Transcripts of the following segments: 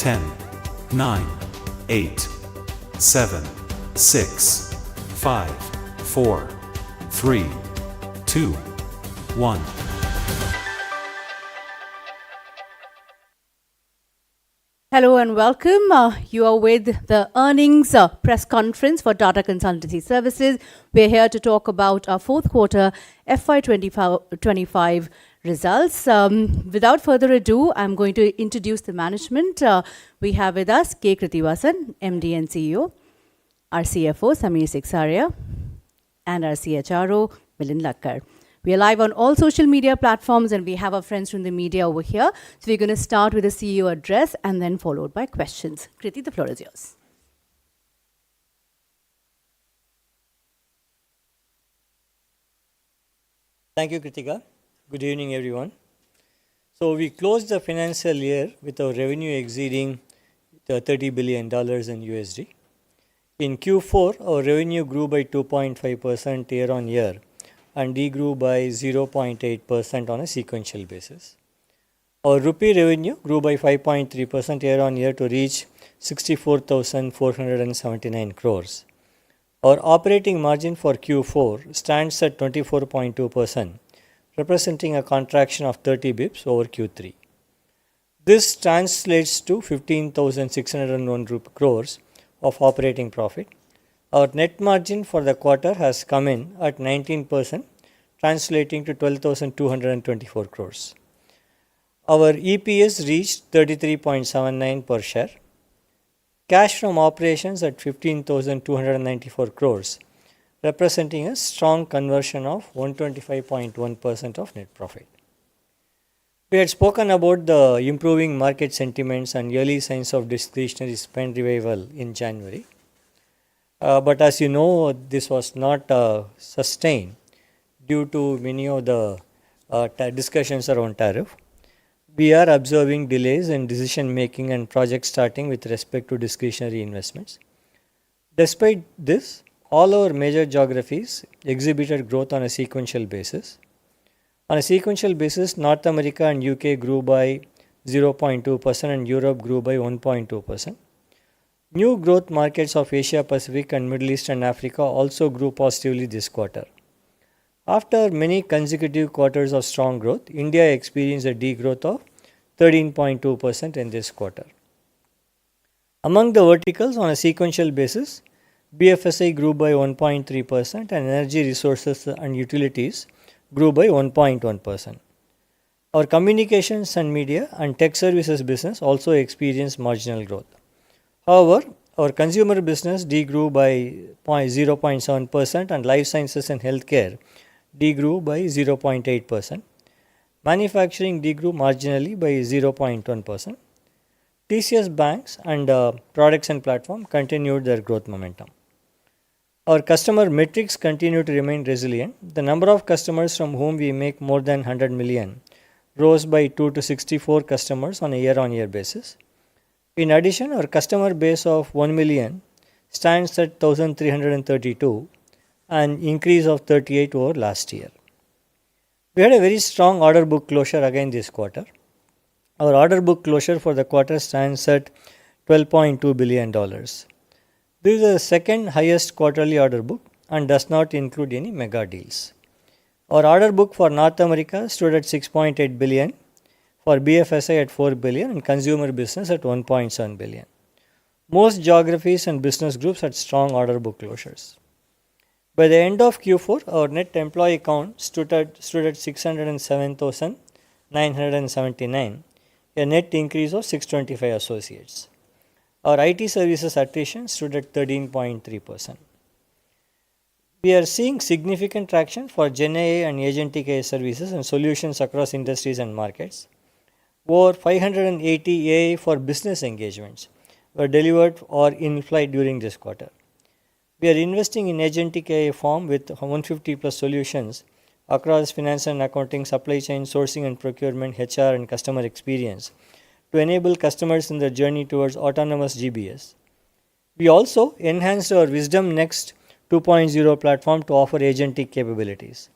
10, 9, 8, 7, 6, 5, 4, 3, 2, 1. Hello and welcome. You are with the earnings press conference for Tata Consultancy Services. We're here to talk about our fourth quarter FY25 results. Without further ado, I'm going to introduce the management. We have with us K. Krithivasan, MD and CEO, our CFO, Samir Siksaria, and our CHRO, Milind Lakkar. We are live on all social media platforms and we have our friends from the media over here. So we're going to start with a CEO address and then followed by questions. Krithi, the floor is yours. Thank you, Kritika. Good evening, everyone. So we closed the financial year with our revenue exceeding $30 billion in USD. In Q4, our revenue grew by 2.5% year on year and degrew by 0.8% on a sequential basis. Our rupee revenue grew by 5.3% year on year to reach 64,479 crores. Our operating margin for Q4 stands at 24.2%, representing a contraction of 30 bips over Q3. This translates to 15,601 crores of operating profit. Our net margin for the quarter has come in at 19%, translating to 12,224 crores. Our EPS reached 33.79 per share. Cash from operations at 15,294 crores, representing a strong conversion of 125.1% of net profit. We had spoken about the improving market sentiments and early signs of discretionary spend revival in January. But as you know, this was not sustained due to many of the discussions around tariff. We are observing delays in decision making and project starting with respect to discretionary investments. Despite this, all our major geographies exhibited growth on a sequential basis. On a sequential basis, North America and UK grew by 0.2% and Europe grew by 1.2%. New growth markets of Asia Pacific and Middle East and Africa also grew positively this quarter. After many consecutive quarters of strong growth, India experienced a degrowth of 13.2% in this quarter. Among the verticals on a sequential basis, BFSI grew by 1.3% and energy resources and utilities grew by 1.1%. Our communications and media and tech services business also experienced marginal growth. However, our consumer business degrew by 0.7% and life sciences and healthcare degrew by 0.8%. Manufacturing degrew marginally by 0.1%. TCS banks and products and platform continued their growth momentum. Our customer metrics continue to remain resilient. The number of customers from whom we make more than 100 million rose by 2 to 64 customers on a year-on-year basis. In addition, our customer base of 1 million stands at 1,332, an increase of 38 over last year. We had a very strong order book closure again this quarter. Our order book closure for the quarter stands at $12.2 billion. This is the second highest quarterly order book and does not include any mega deals. Our order book for North America stood at $6.8 billion. For BFSI at $4 billion and consumer business at $1.7 billion. Most geographies and business groups had strong order book closures. By the end of Q4, our net employee count stood at 607,979, a net increase of 625 associates. Our IT services attrition stood at 13.3%. We are seeing significant traction for GenAI and Agentic AI services and solutions across industries and markets. Over 580 AI for business engagements were delivered or in flight during this quarter. We are investing in Agentic AI form with 150 plus solutions across finance and accounting, supply chain, sourcing and procurement, HR and customer experience to enable customers in their journey towards autonomous GBS. We also enhanced our Wisdom Next 2.0 platform to offer agentic capabilities.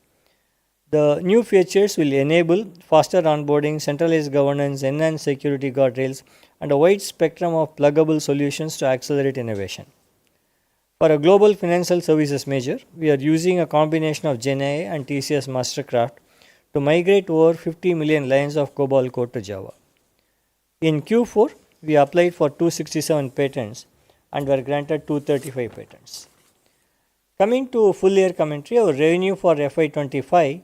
The new features will enable faster onboarding, centralized governance, enhanced security guardrails, and a wide spectrum of pluggable solutions to accelerate innovation. For a global financial services major, we are using a combination of GenAI and TCS Mastercraft to migrate over 50 million lines of COBOL code to Java. In Q4, we applied for 267 patents and were granted 235 patents. Coming to full year commentary, our revenue for FY25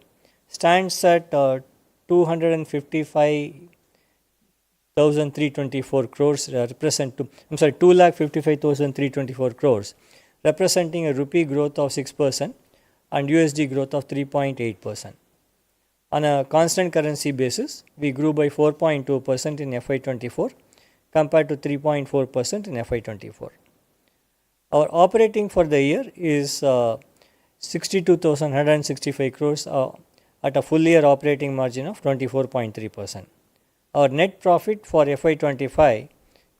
stands at 255,324 crores, 2,55,324 crores, representing a rupee growth of 6% and USD growth of 3.8%. On a constant currency basis, we grew by 4.2% in FY24 compared to 3.4% in FY24. Our operating for the year is 62,165 crores at a full year operating margin of 24.3%. Our net profit for FY25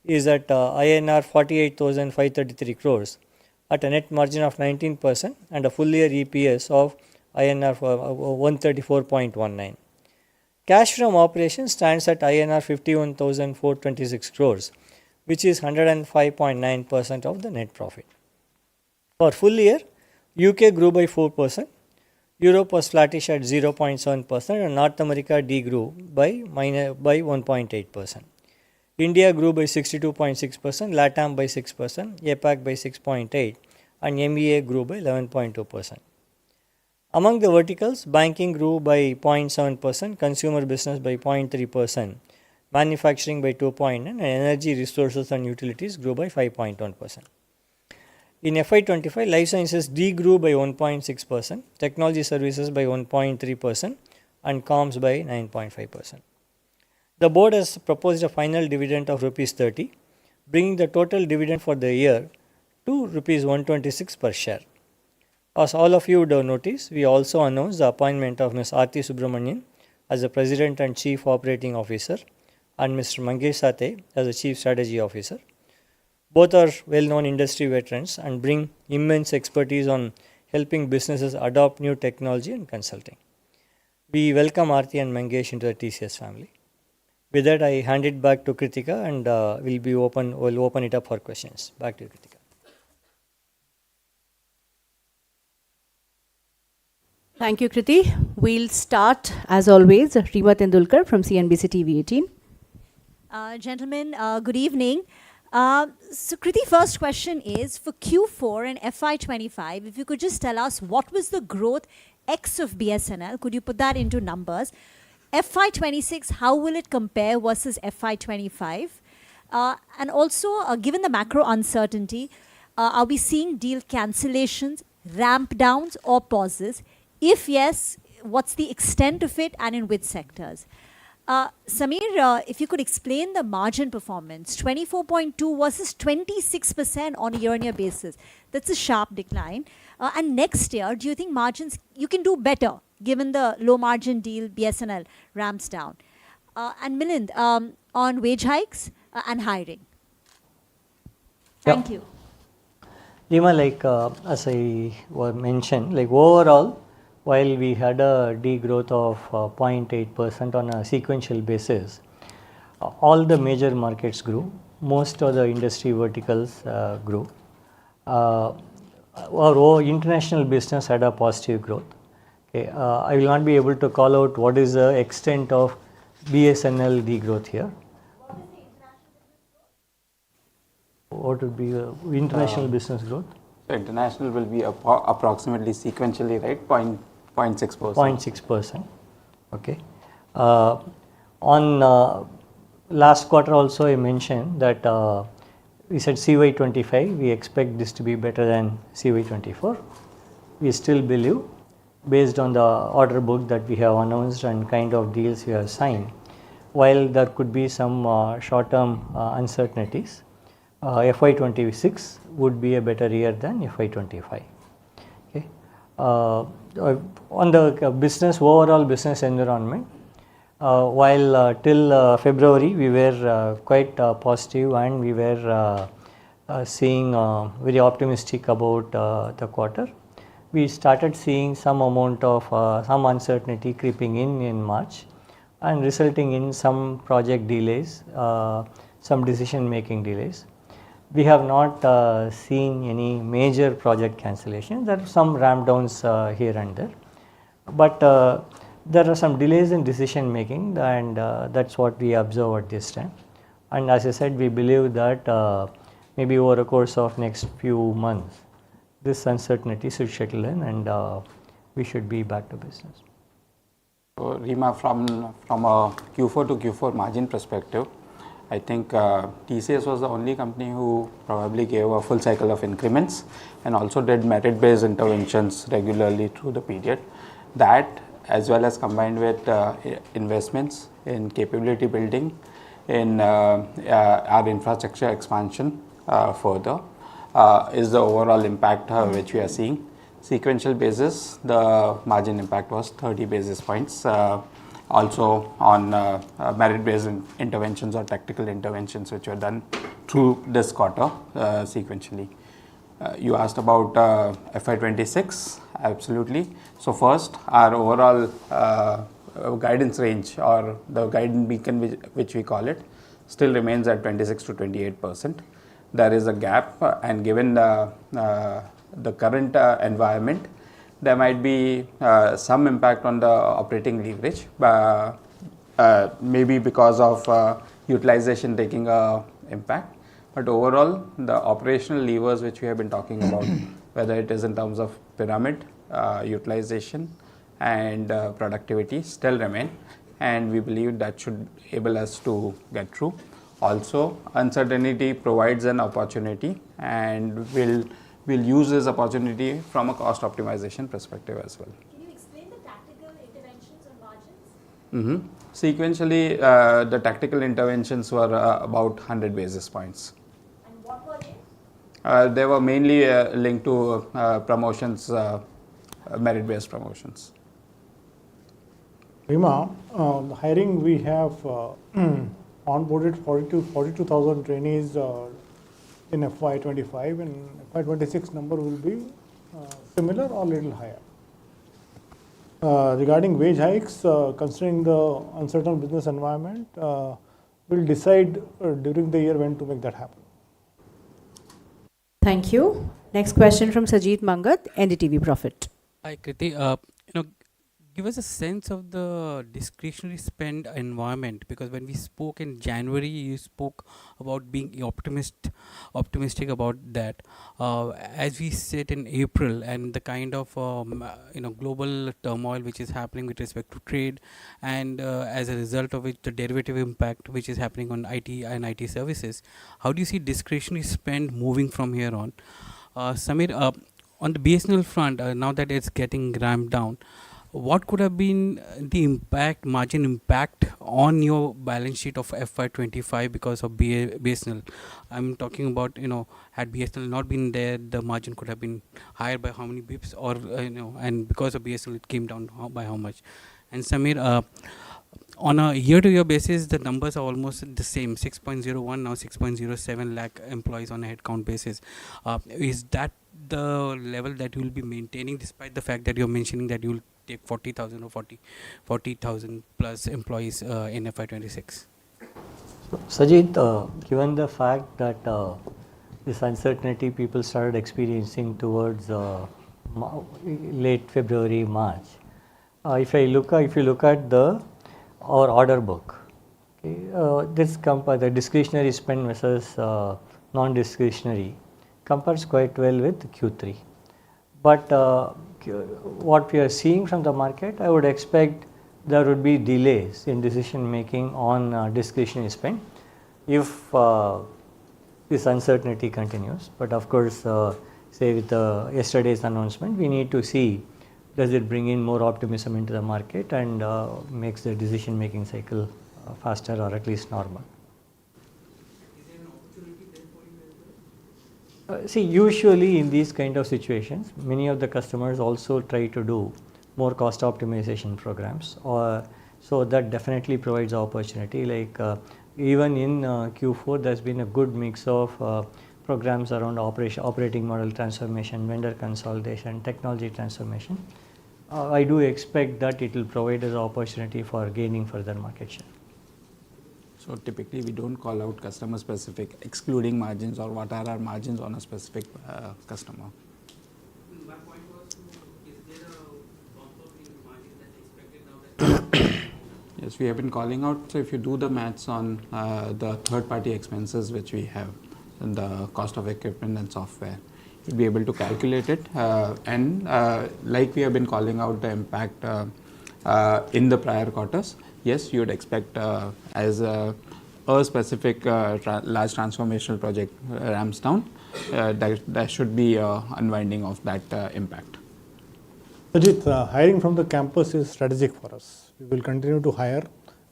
is at INR 48,533 crores at a net margin of 19% and a full year EPS of INR 134.19. Cash from operations stands at INR 51,426 crores, which is 105.9% of the net profit. For full year, UK grew by 4%, Europe was flattish at 0.7% and North America degrew by 1.8%. India grew by 62.6%, LATAM by 6%, APAC by 6.8% and MEA grew by 11.2%. Among the verticals, banking grew by 0.7%, consumer business by 0.3%, manufacturing by 2.9% and energy, resources and utilities grew by 5.1%. In FY25, life sciences degrew by 1.6%, technology services by 1.3% and comms by 9.5%. The board has proposed a final dividend of Rs 30, bringing the total dividend for the year to Rs 126 per share. As all of you would have noticed, we also announced the appointment of Ms. Aarti Subramanian as the President and Chief Operating Officer and Mr. Mangesh Sathe as the Chief Strategy Officer. Both are well-known industry veterans and bring immense expertise on helping businesses adopt new technology and consulting. We welcome Aarti and Mangesh into the TCS family. With that, I hand it back to Kritika and we'll open it up for questions. Back to you, Kritika. Thank you, Kriti. We'll start, as always, Reema Tendulkar from CNBC TV 18. Gentlemen, good evening. So Kriti, first question is for Q4 and FY25, if you could just tell us what was the growth X of BSNL, could you put that into numbers? FY26, how will it compare versus FY25? And also, given the macro uncertainty, are we seeing deal cancellations, ramp downs or pauses? If yes, what's the extent of it and in which sectors? Samir, if you could explain the margin performance, 24.2 versus 26% on a year-on-year basis. That's a sharp decline. And next year, do you think margins, you can do better given the low margin deal BSNL ramps down? And Milind, on wage hikes and hiring. Thank you. Reema, as I mentioned, overall, while we had a degrowth of 0.8% on a sequential basis, all the major markets grew. Most of the industry verticals grew. Our international business had a positive growth. Okay, I will not be able to call out what is the extent of BSNL degrowth here. What would be the international business growth? So international will be approximately sequentially, right? 0.6%. 0.6%. Okay. On last quarter also I mentioned that we said CY25, we expect this to be better than CY24. We still believe, based on the order book that we have announced and kind of deals we have signed, while there could be some short-term uncertainties, FY26 would be a better year than FY25. Okay. On the overall business environment, while till February we were quite positive and we were seeing very optimistic about the quarter. we started seeing some amount of some uncertainty creeping in March and resulting in some project delays, some decision making delays. We have not seen any major project cancellations. There are some ramp downs here and there, but there are some delays in decision making, and that's what we observe at this time. And as I said, we believe that maybe over the course of next few months, this uncertainty should settle in, and we should be back to business. So, Rima, from a Q4 to Q4 margin perspective, I think TCS was the only company who probably gave a full cycle of increments and also did merit-based interventions regularly through the period. That, as well as combined with investments in capability building, in our infrastructure expansion further, is the overall impact which we are seeing. Sequential basis, the margin impact was 30 basis points. Also on merit-based interventions or tactical interventions which were done through this quarter sequentially. You asked about FY26, absolutely. So first, our overall guidance range, or the guidance beacon which we call it, still remains at 26 to 28%. There is a gap, and given the current environment, there might be some impact on the operating leverage, maybe because of utilization taking a impact. But overall, the operational levers which we have been talking about, whether it is in terms of pyramid, utilization and productivity, still remain, and we believe that should enable us to get through. Also, uncertainty provides an opportunity, and we'll use this opportunity from a cost optimization perspective as well. Can you explain the tactical interventions on margins? Sequentially, the tactical interventions were about 100 basis points. And what were they? They were mainly linked to promotions, merit-based promotions. Rima, hiring, we have onboarded 42,000 trainees in FY25, and FY26 number will be similar or little higher. Regarding wage hikes, considering the uncertain business environment, we'll decide during the year when to make that happen. Thank you. Next question from Sajid Mangat, NDTV Profit. Hi, Kriti. Give us a sense of the discretionary spend environment, because when we spoke in January, you spoke about being optimistic about that. As we sit in April, and the kind of global turmoil which is happening with respect to trade, and as a result of which the derivative impact which is happening on IT and IT services, how do you see discretionary spend moving from here on? Samir, on the BSNL front, now that it's getting ramped down, what could have been the margin impact on your balance sheet of FY25 because of BSNL? I'm talking about, had BSNL not been there, the margin could have been higher by how many bips, or, and because of BSNL, it came down by how much? And Samir, on a year-to-year basis, the numbers are almost the same, 6.01, now 6.07 lakh employees on a headcount basis. Is that the level that you will be maintaining, despite the fact that you're mentioning that you will take 40,000 or 40,000 plus employees in FY26? Sajid, given the fact that this uncertainty people started experiencing towards late February, March, if you look at our order book, okay, the discretionary spend versus non-discretionary compares quite well with Q3. But what we are seeing from the market, I would expect there would be delays in decision making on discretionary spend if this uncertainty continues. But of course, say with yesterday's announcement, we need to see, does it bring in more optimism into the market and makes the decision making cycle faster, or at least normal. Is there an opportunity there for you as well? See, usually in these kind of situations, many of the customers also try to do more cost optimization programs, so that definitely provides opportunity. Like even in Q4, there's been a good mix of programs around operating model transformation, vendor consolidation, technology transformation, I do expect that it will provide us opportunity for gaining further market share. So typically we don't call out customer specific excluding margins or what are our margins on a specific customer. My point was, is there a bump up in margin that's expected now that Yes, we have been calling out. So if you do the maths on the third party expenses which we have and the cost of equipment and software, you'll be able to calculate it. And like we have been calling out the impact in the prior quarters, yes, you would expect as a specific large transformational project ramps down, there should be unwinding of that impact. Ajit, hiring from the campus is strategic for us. We will continue to hire.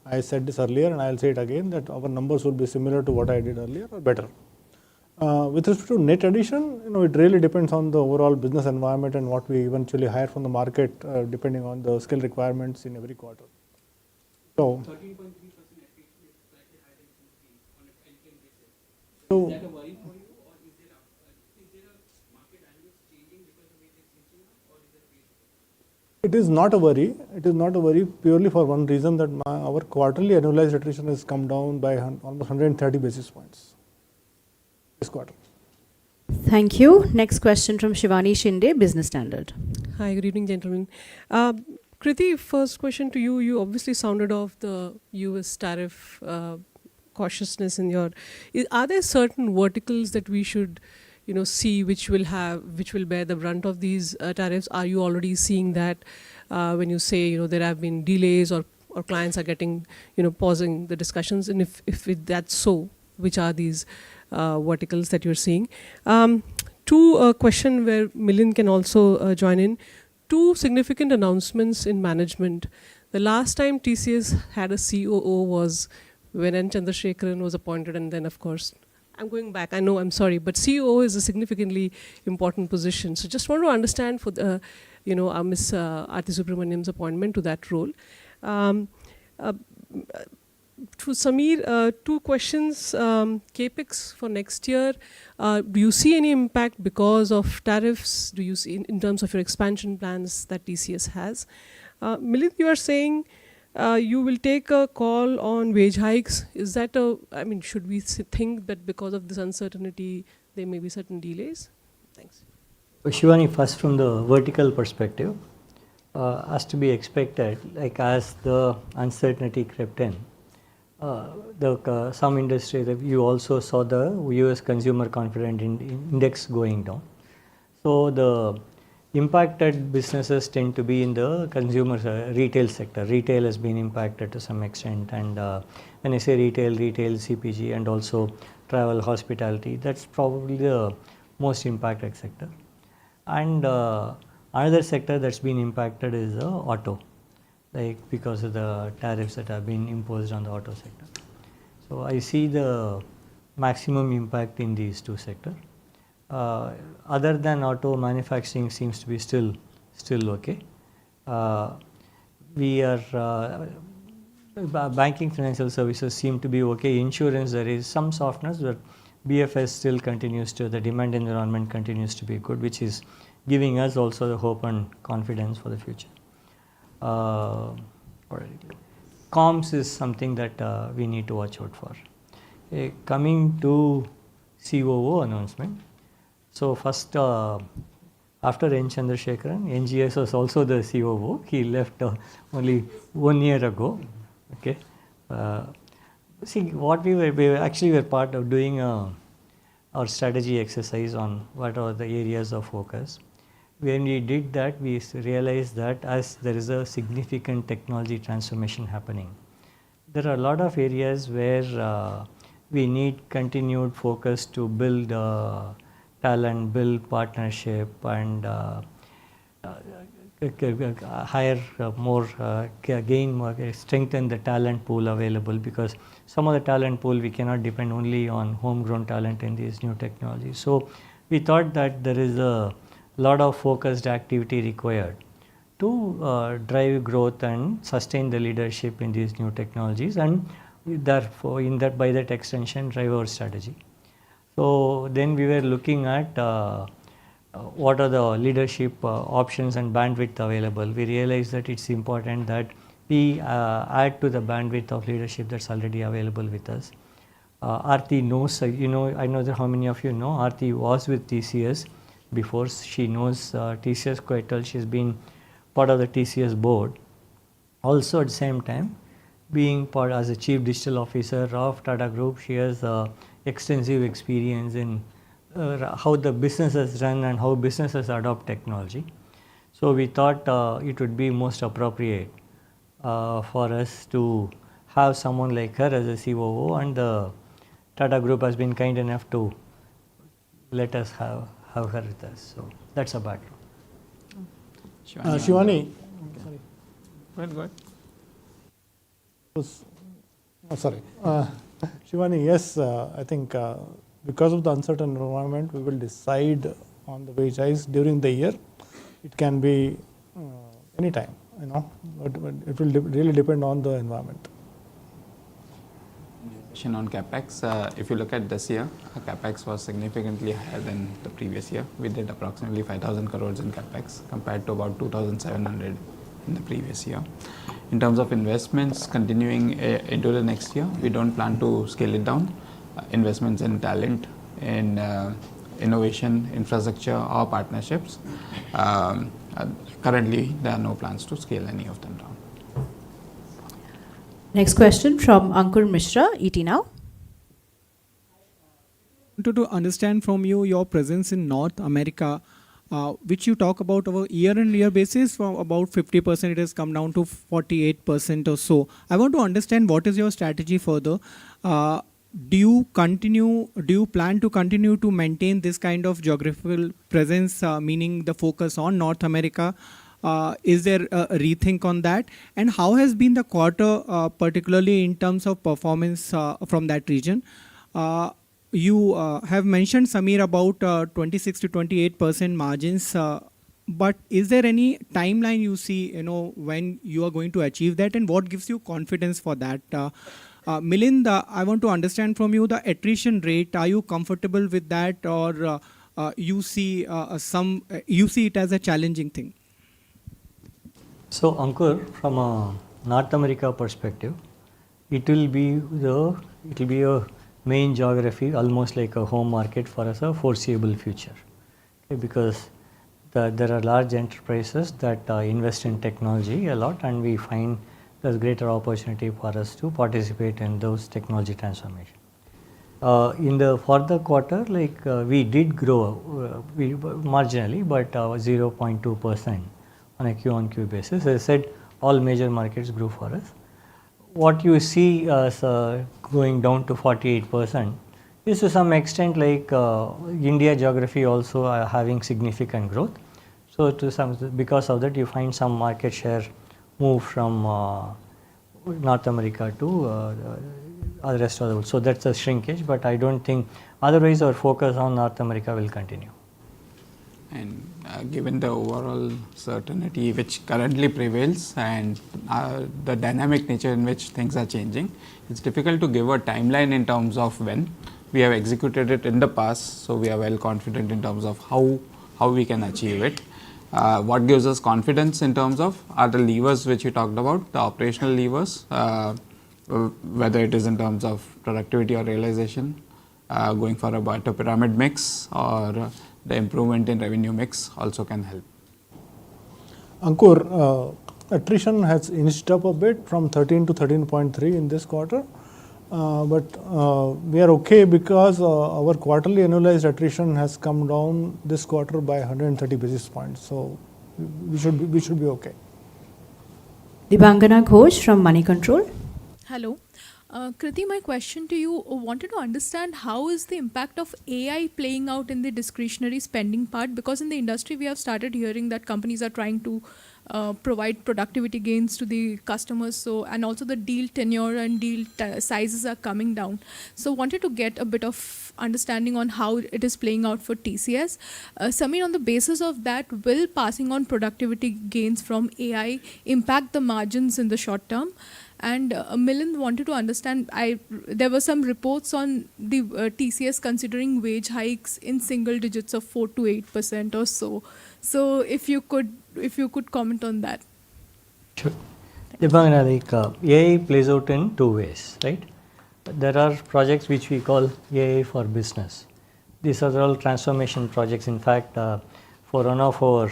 I said this earlier and I will say it again that our numbers will be similar to what I did earlier or better. With respect to net addition, it really depends on the overall business environment and what we eventually hire from the market, depending on the skill requirements in every quarter. So, 13.3% attrition is slightly higher than Q3 on an LTM basis. So- Is that a worry for you, or is there a market dynamics changing because of it is reaching up, or is there a base? it is not a worry. It is not a worry purely for one reason that our quarterly annualized attrition has come down by almost 130 basis points this quarter. Thank you. Next question from Shivani Shinde, Business Standard. Hi, good evening, gentlemen. Kriti, first question to you. You obviously sounded off the US tariff cautiousness in your. Are there certain verticals that we should, see which will bear the brunt of these tariffs? Are you already seeing that when you say, there have been delays or clients are getting, pausing the discussions? And if that's so, which are these verticals that you're seeing? Two, question where Milind can also join in. Two significant announcements in management. The last time TCS had a COO was when N. Chandrasekaran was appointed, and then of course, I'm going back, I know, I'm sorry, but COO is a significantly important position. So just want to understand for the, Ms. Aarti Subramaniam's appointment to that role. To Samir, two questions. CapEx for next year. Do you see any impact because of tariffs? Do you see in terms of your expansion plans that TCS has? Milind, you are saying you will take a call on wage hikes. Is that should we think that because of this uncertainty, there may be certain delays? Thanks. Shivani, first from the vertical perspective, as to be expected, like as the uncertainty crept in, some industries, you also saw the US consumer confidence index going down. So the impacted businesses tend to be in the consumer retail sector. Retail has been impacted to some extent, and when I say retail, CPG, and also travel, hospitality, that's probably the most impacted sector. And another sector that's been impacted is auto, like because of the tariffs that have been imposed on the auto sector. So I see the maximum impact in these two sectors. Other than auto, manufacturing seems to be still okay. We are banking, financial services seem to be okay. Insurance, there is some softness, but BFS still continues to, the demand environment continues to be good, which is giving us also the hope and confidence for the future. Comms is something that we need to watch out for. Coming to COO announcement. So first, after N. Chandrasekaran, NGS was also the COO. He left only 1 year ago. Okay. See, what we were part of doing our strategy exercise on what are the areas of focus. When we did that, we realized that as there is a significant technology transformation happening, there are a lot of areas where we need continued focus to build talent, build partnership, and hire more, gain more, strengthen the talent pool available, because some of the talent pool we cannot depend only on homegrown talent in these new technologies. So we thought that there is a lot of focused activity required to drive growth and sustain the leadership in these new technologies, and therefore by that extension drive our strategy. So then we were looking at what are the leadership options and bandwidth available. We realized that it's important that we add to the bandwidth of leadership that's already available with us. Aarti knows, I know that how many of you know, Aarti was with TCS before. She knows TCS quite well. She's been part of the TCS board. Also at the same time, being part as a chief digital officer of Tata Group, she has extensive experience in how the businesses run and how businesses adopt technology. So we thought it would be most appropriate for us to have someone like her as a COO, and the Tata Group has been kind enough to let us have her with us. So that's a background. Shivani. Sorry. Go ahead. Sorry. Shivani, yes, I think because of the uncertain environment, we will decide on the wage rise during the year. It can be anytime, but it will really depend on the environment. On capex, if you look at this year, our capex was significantly higher than the previous year. We did approximately 5,000 crores in capex compared to about 2,700 in the previous year. In terms of investments continuing into the next year, we don't plan to scale it down. Investments in talent, in innovation, infrastructure or partnerships. Currently, there are no plans to scale any of them down. Next question from Ankur Mishra, ET Now. Wanted to understand from you your presence in North America, which you talk about over year-on-year basis. From about 50%, it has come down to 48% or so. I want to understand what is your strategy further. Do you plan to continue to maintain this kind of geographical presence, meaning the focus on North America? Is there a rethink on that? And how has been the quarter, particularly in terms of performance from that region? You have mentioned, Samir, about 26 to 28% margins. But is there any timeline you see, when you are going to achieve that, and what gives you confidence for that? Milind, I want to understand from you the attrition rate. Are you comfortable with that, or you see it as a challenging thing? So Ankur, from a North America perspective, it will be a main geography, almost like a home market for us, a foreseeable future. Okay, because there are large enterprises that invest in technology a lot, and we find there's greater opportunity for us to participate in those technology transformation. For the quarter, we did grow marginally, but 0.2% on a Q-on-Q basis. As I said, all major markets grew for us. What you see as going down to 48% is to some extent India geography also having significant growth. So because of that, you find some market share move from North America to the rest of the world. So that's a shrinkage, but I don't think otherwise our focus on North America will continue. And given the overall certainty which currently prevails and the dynamic nature in which things are changing, it's difficult to give a timeline in terms of when. We have executed it in the past, so we are well confident in terms of how we can achieve it. What gives us confidence in terms of are the levers which you talked about, the operational levers, whether it is in terms of productivity or realization, going for a better pyramid mix, or the improvement in revenue mix also can help. Ankur, attrition has inched up a bit from 13 to 13.3 in this quarter. But we are okay because our quarterly annualized attrition has come down this quarter by 130 basis points. So we should be okay. Dibangana Ghosh from Money Control. Hello. Kriti, my question to you, wanted to understand how is the impact of AI playing out in the discretionary spending part, because in the industry we have started hearing that companies are trying to provide productivity gains to the customers, and also the deal tenure and deal sizes are coming down. So wanted to get a bit of understanding on how it is playing out for TCS. Samir, on the basis of that, will passing on productivity gains from AI impact the margins in the short term? And Milind wanted to understand. There were some reports on the TCS considering wage hikes in single digits of 4 to 8% or so. So if you could comment on that. Sure. Dipangana, AI plays out in two ways, right? There are projects which we call AI for business. These are all transformation projects. In fact, for one of our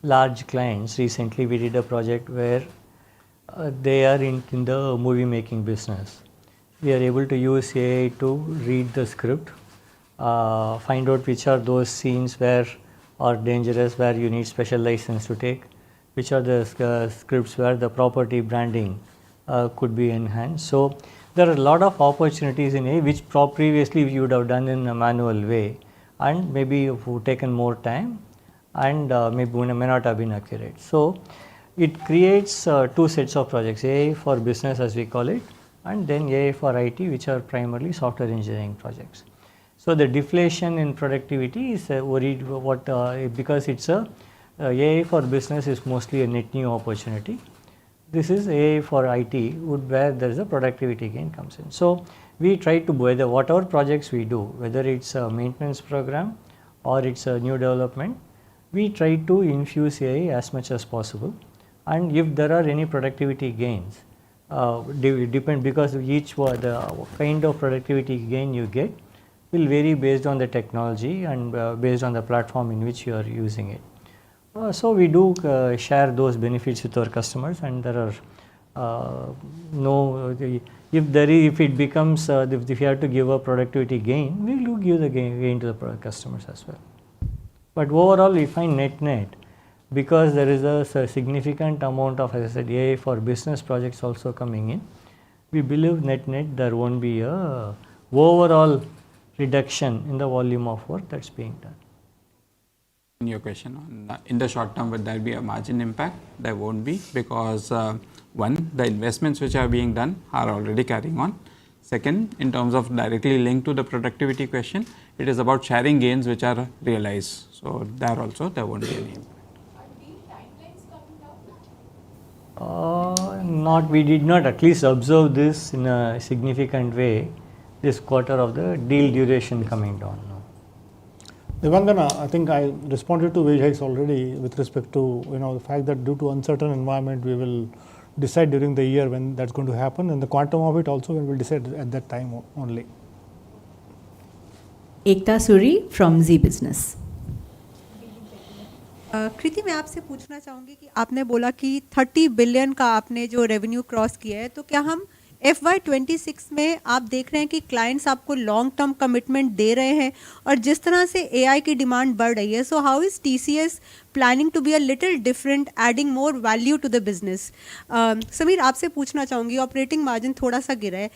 large clients, recently we did a project where they are in the movie making business. We are able to use AI to read the script, find out which are those scenes where are dangerous, where you need special license to take, which are the scripts where the property branding could be enhanced. So there are a lot of opportunities in AI which previously you would have done in a manual way, and maybe taken more time, and maybe may not have been accurate. So it creates two sets of projects, AI for business as we call it, and then AI for IT, which are primarily software engineering projects. So the deflation in productivity is because it's AI for business is mostly a net new opportunity. This is AI for IT where there is a productivity gain comes in. So we try to, whatever projects we do, whether it's a maintenance program or it's a new development, we try to infuse AI as much as possible. And if there are any productivity gains, depend, because the kind of productivity gain you get will vary based on the technology and based on the platform in which you are using it. So we do share those benefits with our customers, and there are if it becomes if you have to give a productivity gain, we will give the gain to the customers as well. But overall, we find net because there is a significant amount of, as I said, AI for business projects also coming in. We believe net there won't be a overall reduction in the volume of work that's being done. In your question on in the short term, would there be a margin impact? There won't be, because one, the investments which are being done are already carrying on. Second, in terms of directly linked to the productivity question, it is about sharing gains which are realized. So there also there won't be any impact. We did not at least observe this in a significant way this quarter of the deal duration coming down. Devangana, I think I responded to wage hikes already with respect to the fact that due to uncertain environment we will decide during the year when that's going to happen, and the quantum of it also we will decide at that time only. Ekta Suri from Z Business. कृति, मैं आपसे पूछना चाहूँगी कि आपने बोला कि 30 billion का आपने जो रेवेन्यू क्रॉस किया है, तो क्या हम FY26 में आप देख रहे हैं कि क्लाइंट्स आपको लॉन्ग टर्म कमिटमेंट दे रहे हैं, और जिस तरह से AI की डिमांड बढ़ रही है, so how is TCS planning to be a little different, adding more value to the business? Sameer, आपसे पूछना चाहूँगी, ऑपरेटिंग मार्जिन थोड़ा सा गिरा है,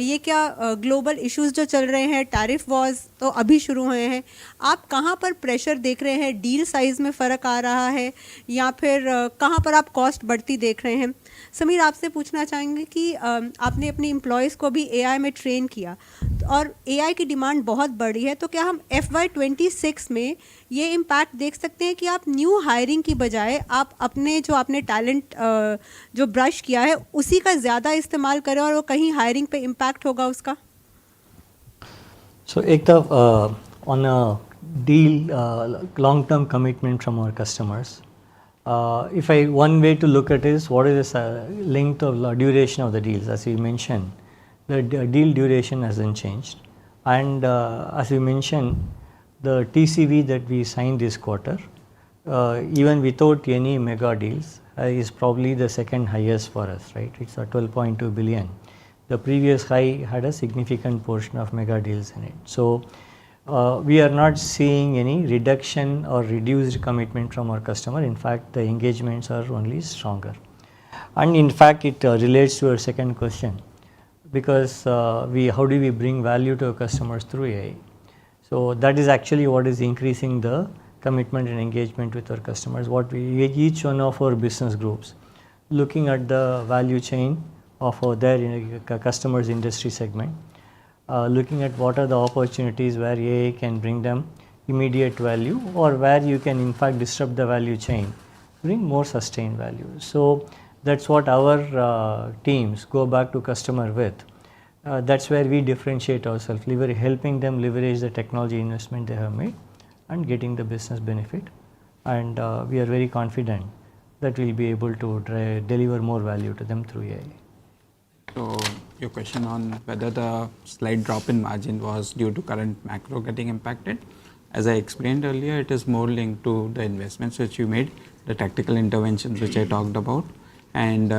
ये क्या ग्लोबल इश्यूज जो चल रहे हैं, टैरिफ वॉर्स तो अभी शुरू हुए हैं, आप कहाँ पर प्रेशर देख रहे हैं? डील साइज में फ़र्क आ रहा है, या फिर कहाँ पर आप कॉस्ट बढ़ती देख रहे हैं? समीर, आपसे पूछना चाहेंगे कि आपने अपनी एम्प्लॉयज़ को भी AI में ट्रेन किया, और AI की डिमांड बहुत बढ़ी है, तो क्या हम FY26 में ये इम्पैक्ट देख सकते हैं कि आप न्यू हायरिंग की बजाय आप अपने जो आपने टैलेंट जो ब्रश किया है उसी का ज़्यादा इस्तेमाल करें, और वो कहीं हायरिंग पे इम्पैक्ट होगा उसका? So Ekta, on a deal, long-term commitment from our customers, one way to look at it is what is the length of duration of the deals. As you mentioned, the deal duration hasn't changed, and as you mentioned, the TCV that we signed this quarter, even without any mega deals, is probably the second highest for us, right? It's a 12.2 billion. The previous high had a significant portion of mega deals in it. So we are not seeing any reduction or reduced commitment from our customer. In fact, the engagements are only stronger. And in fact, it relates to our second question, because how do we bring value to our customers through AI? So that is actually what is increasing the commitment and engagement with our customers. Each one of our business groups looking at the value chain of their customers' industry segment, looking at what are the opportunities where AI can bring them immediate value, or where you can in fact disrupt the value chain, bring more sustained value. So That's what our teams go back to customer with. That's where we differentiate ourselves, helping them leverage the technology investment they have made and getting the business benefit. And we are very confident that we'll be able to deliver more value to them through AI. So your question on whether the slight drop in margin was due to current macro getting impacted, as I explained earlier, it is more linked to the investments which you made, the tactical interventions which I talked about, and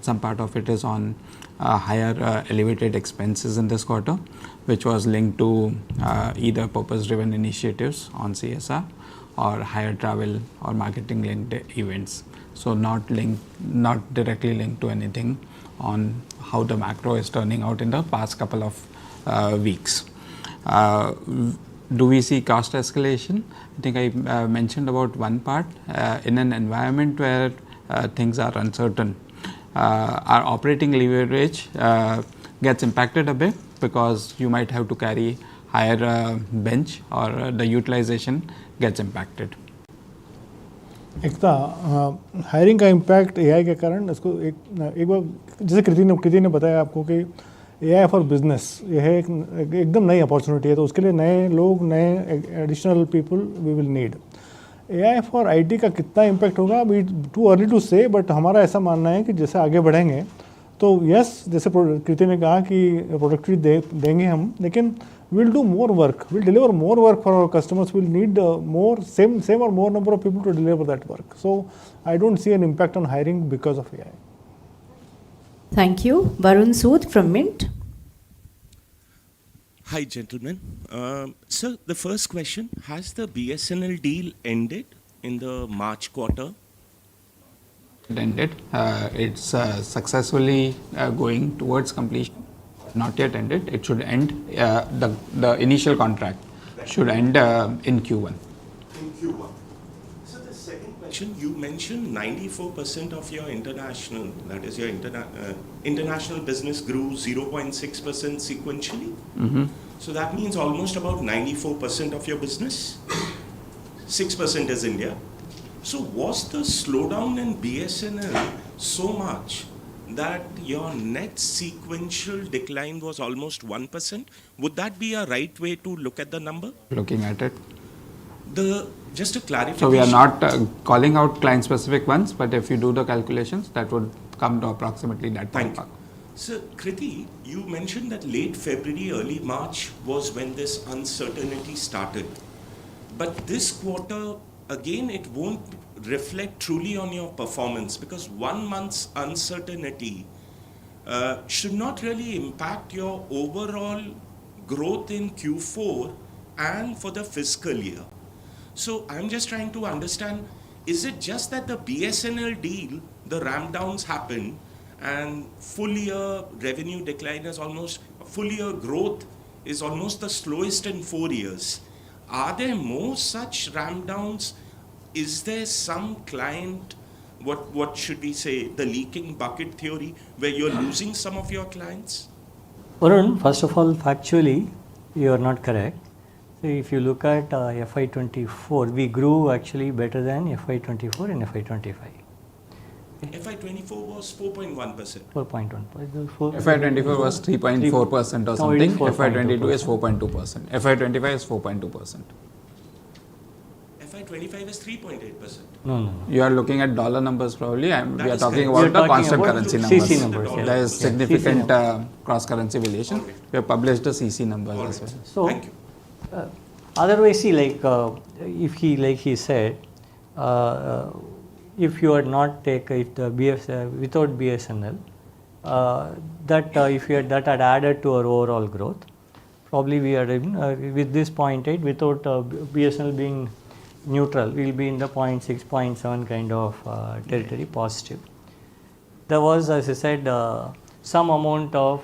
some part of it is on higher elevated expenses in this quarter, which was linked to either purpose-driven initiatives on CSR or higher travel or marketing linked events. So not directly linked to anything on how the macro is turning out in the past couple of weeks. Do we see cost escalation? I think I mentioned about one part. In an environment where things are uncertain, our operating leverage gets impacted a bit because you might have to carry higher bench or the utilization gets impacted. Ekta hiring का impact AI के कारण इसको एक बार जैसे कृति ने बताया आपको कि एआई फॉर बिजनेस यह एकदम नई अपॉर्चुनिटी है, तो उसके लिए नए लोग, नए additional people we will need. AI for IT का कितना इम्पैक्ट होगा अभी too early to say, but हमारा ऐसा मानना है कि जैसे आगे बढ़ेंगे तो यस, जैसे कृति ने कहा कि प्रोडक्टिविटी देंगे हम, लेकिन we'll do more work, we'll deliver more work for our customers, we'll need more, same or more number of people to deliver that work. So I don't see an impact on hiring because of AI. Thank you. Varun Sood from Mint. Hi gentlemen. Sir, the first question, has the BSNL deal ended in the March quarter? It ended. It's successfully going towards completion. Not yet ended. It should end. The initial contract should end in Q1. In Q1. So the second question, you mentioned 94% of your international, that is your international business grew 0.6% sequentially. Mm-hmm. So that means almost about 94% of your business. 6% is India. So was the slowdown in BSNL so much that your net sequential decline was almost 1%? Would that be a right way to look at the number? Looking at it. Just a clarification. So we are not calling out client specific ones, but if you do the calculations, that would come to approximately that ballpark. So Kriti, you mentioned that late February, early March was when this uncertainty started. But this quarter, again, it won't reflect truly on your performance because 1 month's uncertainty should not really impact your overall growth in Q4 and for the fiscal year. So I'm just trying to understand, is it just that the BSNL deal, the ramp downs happened and full year revenue decline is almost, full year growth is almost the slowest in 4 years? Are there more such ramp downs? Is there some client, what should we say, the leaking bucket theory, where you're losing some of your clients? Varun, first of all, factually, you are not correct. So if you look at FY24, we grew actually better than FY24 and FY25. FY24 was 4.1%. 4.1%. FY24 was 3.4% or something. FY22 is 4.2%. FY25 is 4.2%. FY25 is 3.8%. No. You are looking at dollar numbers probably. We are talking correct. about the constant currency numbers. CC numbers. There is significant cross-currency relation. Okay. We have published the CC numbers as well. So, Thank you. Otherwise, see, if he, like he said, if you had not taken if the without BSNL, if you had that had added to our overall growth, probably we had with this 0.8 without BSNL being neutral, we'll be in the 0.6, 0.7 kind of territory positive. There was, as I said, some amount of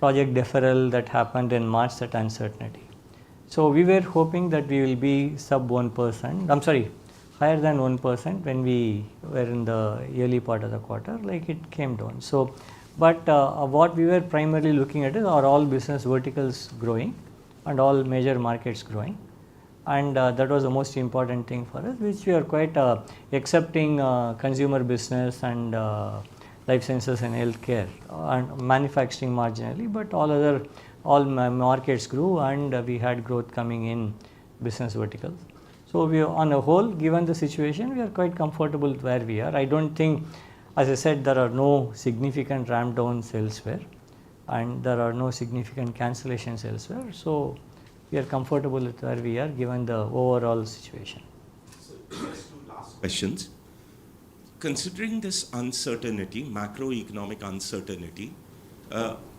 project deferral that happened in March, that uncertainty. So we were hoping that we will be sub 1%, higher than 1% when we were in the early part of the quarter, like it came down. So, but what we were primarily looking at is are all business verticals growing and all major markets growing. and that was the most important thing for us, which we are quite accepting consumer business and life sciences and healthcare and manufacturing marginally, but all markets grew and we had growth coming in business verticals. So we are on a whole, given the situation, we are quite comfortable where we are. I don't think, as I said, there are no significant ramp downs elsewhere and there are no significant cancellations elsewhere. So we are comfortable with where we are given the overall situation. So just two last questions. Considering this uncertainty, macroeconomic uncertainty,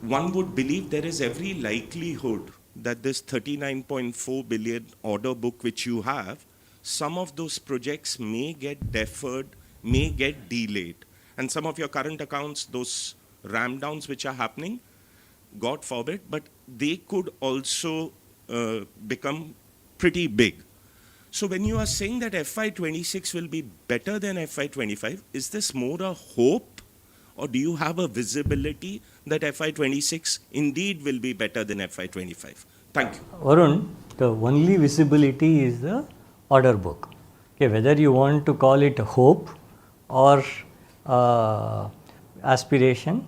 one would believe there is every likelihood that this 39.4 billion order book which you have, some of those projects may get deferred, may get delayed. And some of your current accounts, those ramp downs which are happening, God forbid, but they could also become pretty big. So when you are saying that FY26 will be better than FY25, is this more a hope or do you have a visibility that FY26 indeed will be better than FY25? Thank you. Varun, the only visibility is the order book. Okay, whether you want to call it hope or aspiration,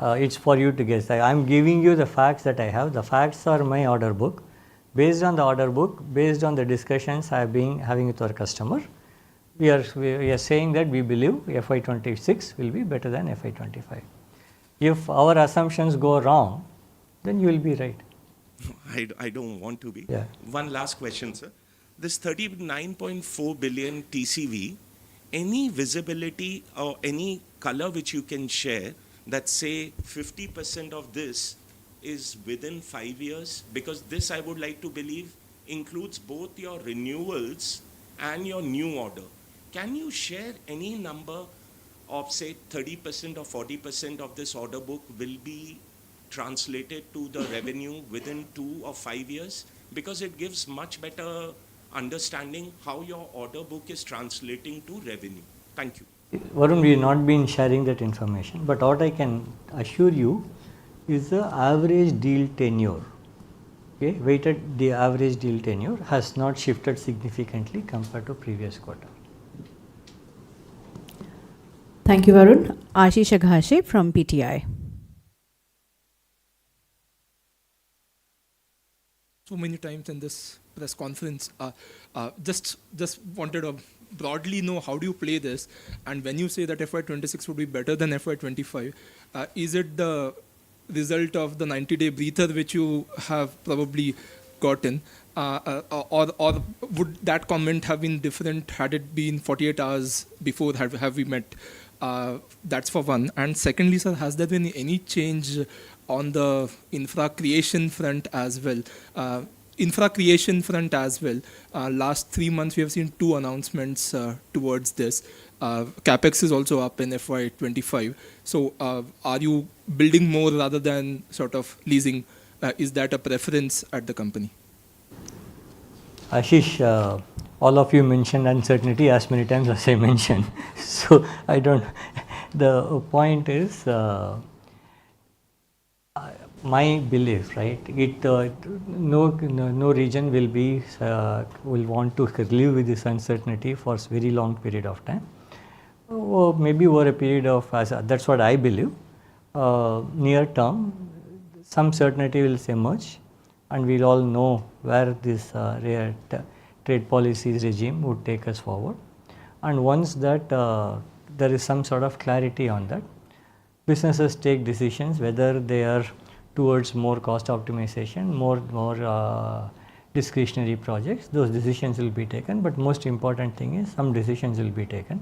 it's for you to guess. I am giving you the facts that I have. The facts are my order book. Based on the order book, based on the discussions I have been having with our customer, we are saying that we believe FY26 will be better than FY25. If our assumptions go wrong, then you will be right. I don't want to be. Yeah. One last question, sir. This 39.4 billion TCV, any visibility or any color which you can share that say 50% of this is within 5 years? Because this, I would like to believe, includes both your renewals and your new order. Can you share any number of say 30% or 40% of this order book will be translated to the revenue within 2 or 5 years? Because it gives much better understanding how your order book is translating to revenue. Thank you. Varun, we have not been sharing that information, but what I can assure you is the average deal tenure. Okay, the average deal tenure has not shifted significantly compared to previous quarter. Thank you, Varun. Ashish Aghashe from PTI. So many times in this press conference, just wanted to broadly know how do you play this, and when you say that FY26 would be better than FY25, is it the result of the 90-day breather which you have probably gotten, or would that comment have been different had it been 48 hours before have we met? That's for one. And secondly, sir, has there been any change on the infra creation front as well? Last 3 months we have seen 2 announcements towards this. CapEx is also up in FY25. So are you building more rather than sort of leasing? Is that a preference at the company? Ashish, all of you mentioned uncertainty as many times as I mentioned. So I don't, the point is, my belief, right? No region will want to live with this uncertainty for a very long period of time. Or maybe over a period of, that's what I believe. Near term, some certainty will emerge, and we'll all know where this trade policies regime would take us forward. And once that there is some sort of clarity on that, businesses take decisions whether they are towards more cost optimization, more discretionary projects. Those decisions will be taken, but most important thing is some decisions will be taken.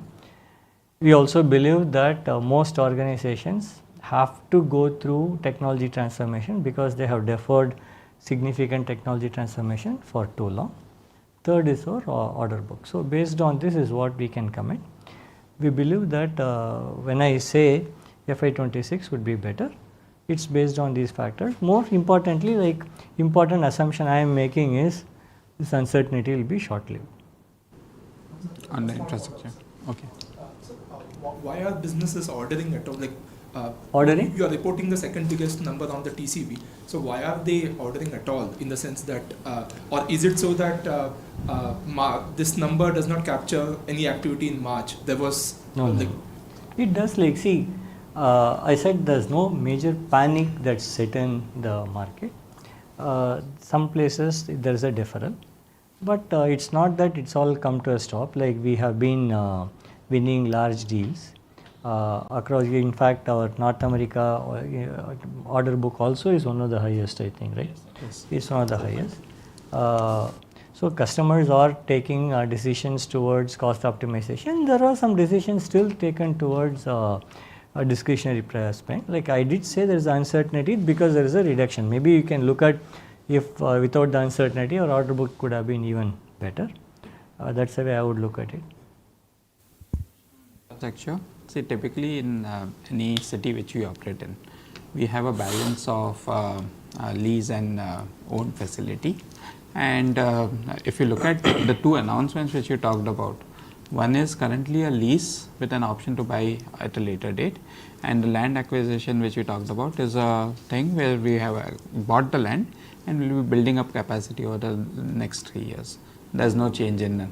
We also believe that most organizations have to go through technology transformation because they have deferred significant technology transformation for too long. Third is our order book. So based on this is what we can commit. We believe that when I say FY26 would be better, it's based on these factors. More importantly, like important assumption I am making is this uncertainty will be short-lived. Under infrastructure. Okay. Why are businesses ordering at all? Like Ordering? You are reporting the second biggest number on the TCV. So why are they ordering at all? In the sense that, or is it so that this number does not capture any activity in March? There was No. It does, like, see, I said there's no major panic that's set in the market. Some places there's a deferral, but it's not that it's all come to a stop. Like, we have been winning large deals across. In fact, our North America order book also is one of the highest, I think, right? Yes. It's one of the highest. So customers are taking decisions towards cost optimization. There are some decisions still taken towards a discretionary spend. Like I did say, there is uncertainty because there is a reduction. Maybe you can look at if without the uncertainty, our order book could have been even better. That's the way I would look at it. Sure. See, typically in any city which we operate in, we have a balance of lease and owned facility. And if you look at the two announcements which you talked about, one is currently a lease with an option to buy at a later date, and the land acquisition which we talked about is a thing where we have bought the land and we will be building up capacity over the next 3 years. There is no change in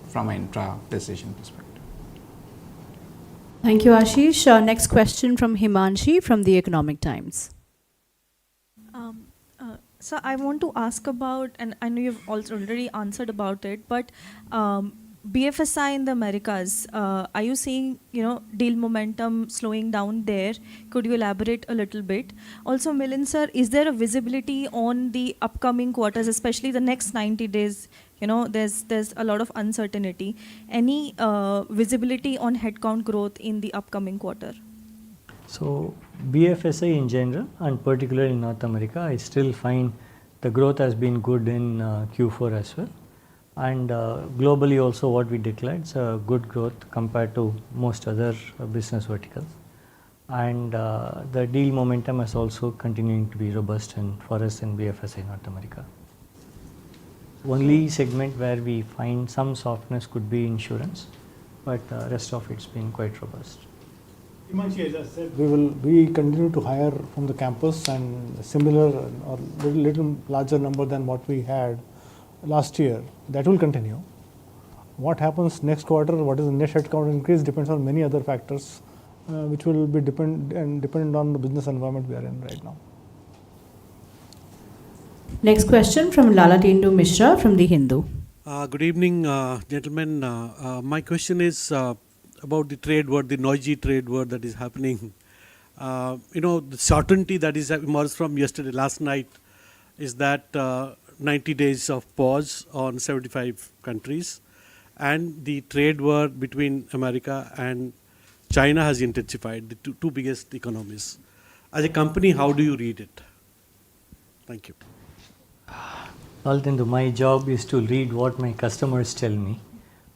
from an intra decision perspective. Thank you, Ashish. Next question from Himanshi from the Economic Times. So I want to ask about, and I know you've also already answered about it, but BFSI in the Americas, are you seeing, deal momentum slowing down there? Could you elaborate a little bit? Also, Milind sir, is there a visibility on the upcoming quarters, especially the next 90 days? There's a lot of uncertainty. Any visibility on headcount growth in the upcoming quarter? So BFSI in general, and particularly in North America, I still find the growth has been good in Q4 as well. And globally also what we declared is a good growth compared to most other business verticals. And the deal momentum is also continuing to be robust for us in BFSI North America. Only segment where we find some softness could be insurance, but rest of it's been quite robust. Himanshi, as I said, we continue to hire from the campus, and similar or little larger number than what we had last year. That will continue. What happens next quarter, what is the net headcount increase, depends on many other factors, which will be dependent on the business environment we are in right now. Next question from Lalatendu Mishra from The Hindu. Good evening, gentlemen. My question is about the trade war, the noisy trade war that is happening. The certainty that is emerged from last night is that 90 days of pause on 75 countries, and the trade war between America and China has intensified, the two biggest economies. As a company, how do you read it? Thank you. Altendu, my job is to read what my customers tell me.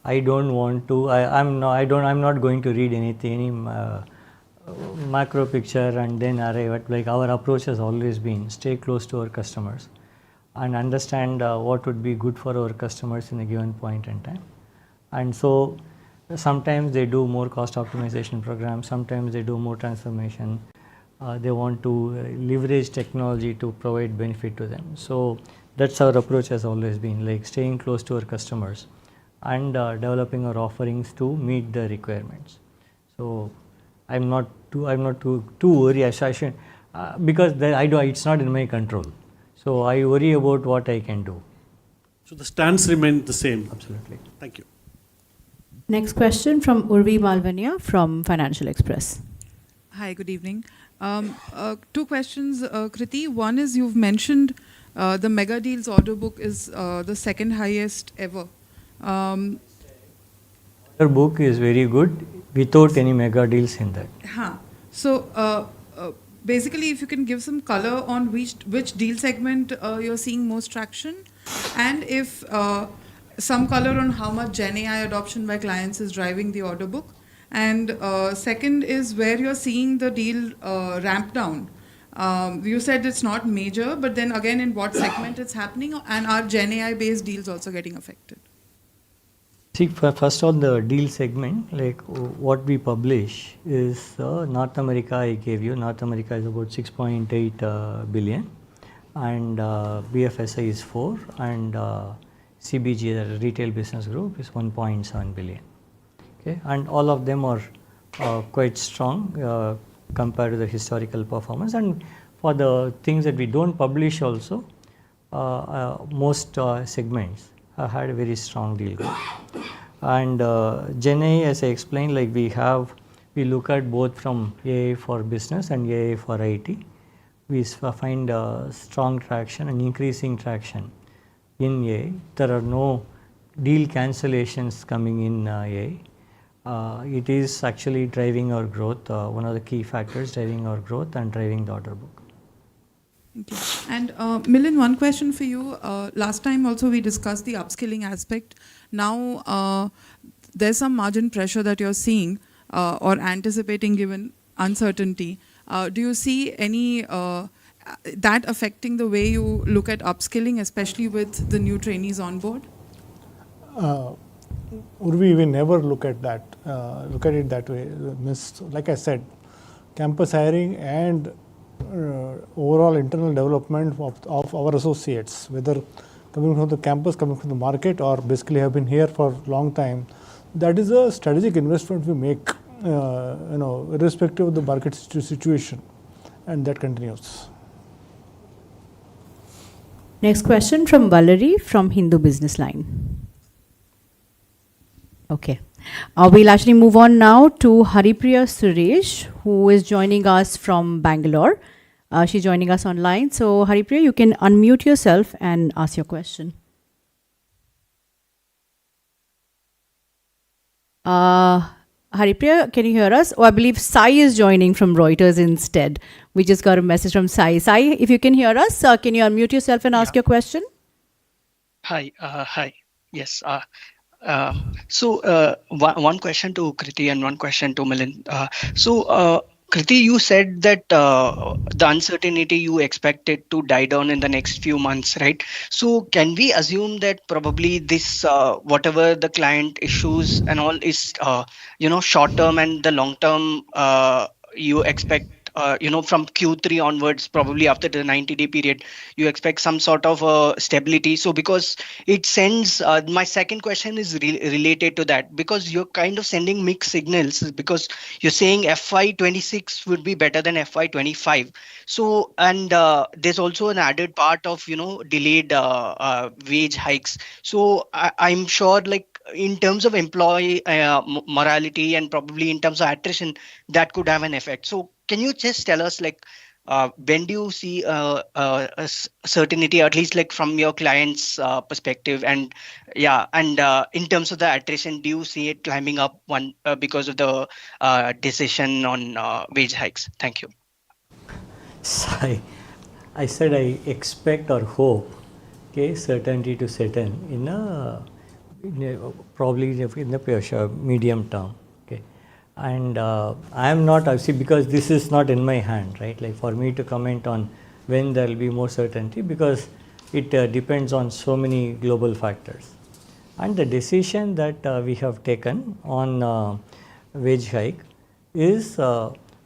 I don't want to. I'm not going to read any macro picture and then arrive at, like, our approach has always been stay close to our customers and understand what would be good for our customers in a given point in time. And so sometimes they do more cost optimization programs, sometimes they do more transformation. They want to leverage technology to provide benefit to them. So that's our approach has always been, like, staying close to our customers and developing our offerings to meet the requirements. So I'm not too worried. I shouldn't, because it's not in my control. So I worry about what I can do. So the stance remains the same. Absolutely. Thank you. Next question from Urvi Malvania from Financial Express. Hi, good evening. Two questions, Kriti. One is, you've mentioned the mega deals order book is the second highest ever. Our book is very good without any mega deals in that. So basically, if you can give some color on which deal segment you're seeing most traction, and if some color on how much Gen AI adoption by clients is driving the order book. And second is where you're seeing the deal ramp down. You said it's not major, but then again, in what segment it's happening, and are Gen AI based deals also getting affected? See, first on the deal segment, like what we publish is North America. I gave you North America is about 6.8 billion, and BFSI is 4, and CBG, the retail business group, is 1.7 billion. Okay, and all of them are quite strong compared to the historical performance. And for the things that we don't publish also, most segments have had a very strong deal growth. And Gen AI, as I explained, like we look at both from AI for business and AI for IT. We find strong traction and increasing traction in AI. There are no deal cancellations coming in AI. It is actually driving our growth, one of the key factors driving our growth and driving the order book. Thank you. And Milind, one question for you. Last time also we discussed the upskilling aspect. Now there's some margin pressure that you're seeing or anticipating given uncertainty. Do you see any that affecting the way you look at upskilling, especially with the new trainees on board? Urvi, we never look at it that way. Like I said, campus hiring and overall internal development of our associates, whether coming from the campus, coming from the market, or basically have been here for a long time, that is a strategic investment we make, irrespective of the market situation, and that continues. Next question from Valerie from Hindu Business Line. Okay. We'll actually move on now to Haripriya Suresh, who is joining us from Bangalore. She's joining us online. So, Haripriya, you can unmute yourself and ask your question. Haripriya, can you hear us? Oh, I believe Sai is joining from Reuters instead. We just got a message from Sai. Sai, if you can hear us, can you unmute yourself and ask your question? Hi. Yes. So one question to Kriti and one question to Milind. Kriti, you said that the uncertainty you expected to die down in the next few months, right? So can we assume that probably this whatever the client issues and all is short term, and the long term you expect from Q3 onwards, probably after the 90-day period, you expect some sort of stability. So because it sends, my second question is related to that, because you're kind of sending mixed signals, because you're saying FY26 would be better than FY25. So, and there's also an added part of, delayed wage hikes. So I'm sure, like, in terms of employee morality and probably in terms of attrition, that could have an effect. So can you just tell us, like, when do you see a certainty, at least like from your client's perspective, and in terms of the attrition, do you see it climbing up because of the decision on wage hikes? Thank you. I said I expect or hope, certainty to set in probably in the medium term. And I am not, because this is not in my hand, right? Like, for me to comment on when there will be more certainty, because it depends on so many global factors. And the decision that we have taken on wage hike is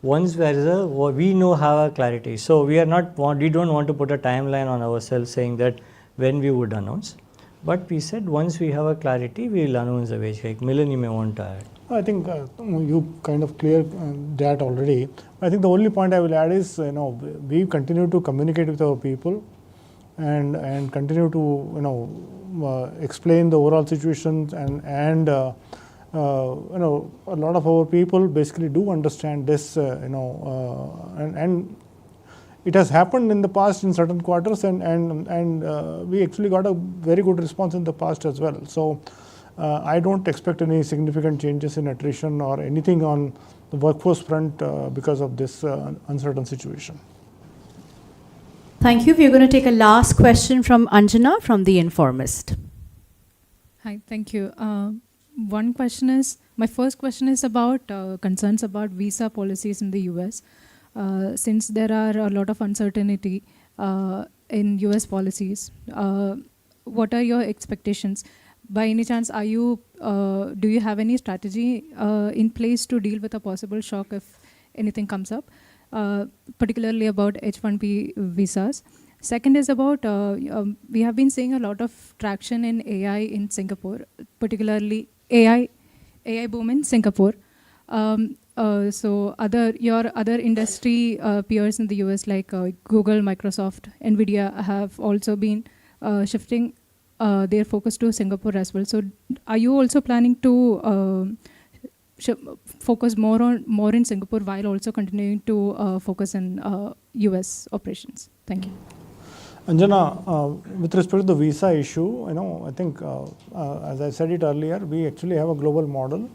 once we have a clarity. So we don't want to put a timeline on ourselves saying that when we would announce. But we said once we have a clarity, we will announce the wage hike. Milind, you may want to add. I think you kind of cleared that already. I think the only point I will add is, we continue to communicate with our people and continue to, explain the overall situations, and a lot of our people basically do understand this, and it has happened in the past in certain quarters, and we actually got a very good response in the past as well. So I don't expect any significant changes in attrition or anything on the workforce front because of this uncertain situation. Thank you. We're going to take a last question from Anjana from The Informist. Hi, thank you. My first question is about concerns about visa policies in the US. Since there are a lot of uncertainty in US policies, what are your expectations? by any chance, do you have any strategy in place to deal with a possible shock if anything comes up, particularly about H-1B visas? Second is about, we have been seeing a lot of traction in AI in Singapore, particularly AI boom in Singapore. So your other industry peers in the US like Google, Microsoft, Nvidia have also been shifting their focus to Singapore as well. So are you also planning to focus more in Singapore while also continuing to focus in US operations? Thank you. Anjana, with respect to the visa issue, I think as I said it earlier, we actually have a global model.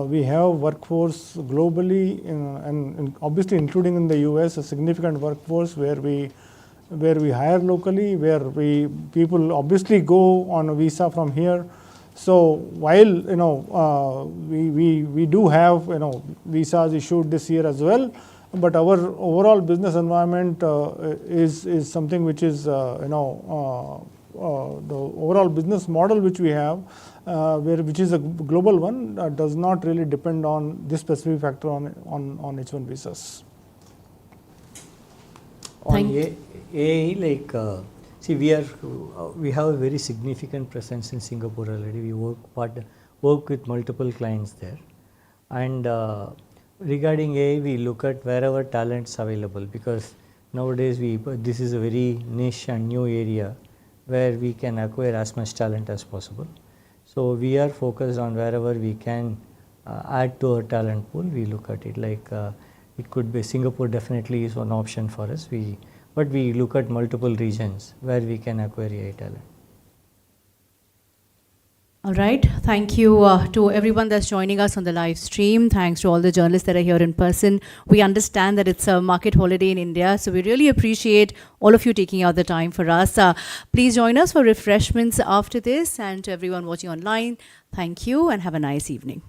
We have workforce globally and obviously including in the US, a significant workforce where we hire locally, where people obviously go on a visa from here. So while we do have visas issued this year as well, but our overall business environment is something which is the overall business model which we have, which is a global one, does not really depend on this specific factor on H-1 visas. On AI, see, we have a very significant presence in Singapore already. We work with multiple clients there, and regarding AI, we look at wherever talent's available, because nowadays this is a very niche and new area where we can acquire as much talent as possible. So we are focused on wherever we can add to our talent pool. We look at it it could be Singapore definitely is one option for us. But we look at multiple regions where we can acquire AI talent. All right. Thank you to everyone that's joining us on the live stream. Thanks to all the journalists that are here in person. We understand that it's a market holiday in India, so we really appreciate all of you taking out the time for us. Please join us for refreshments after this, and to everyone watching online, thank you and have a nice evening.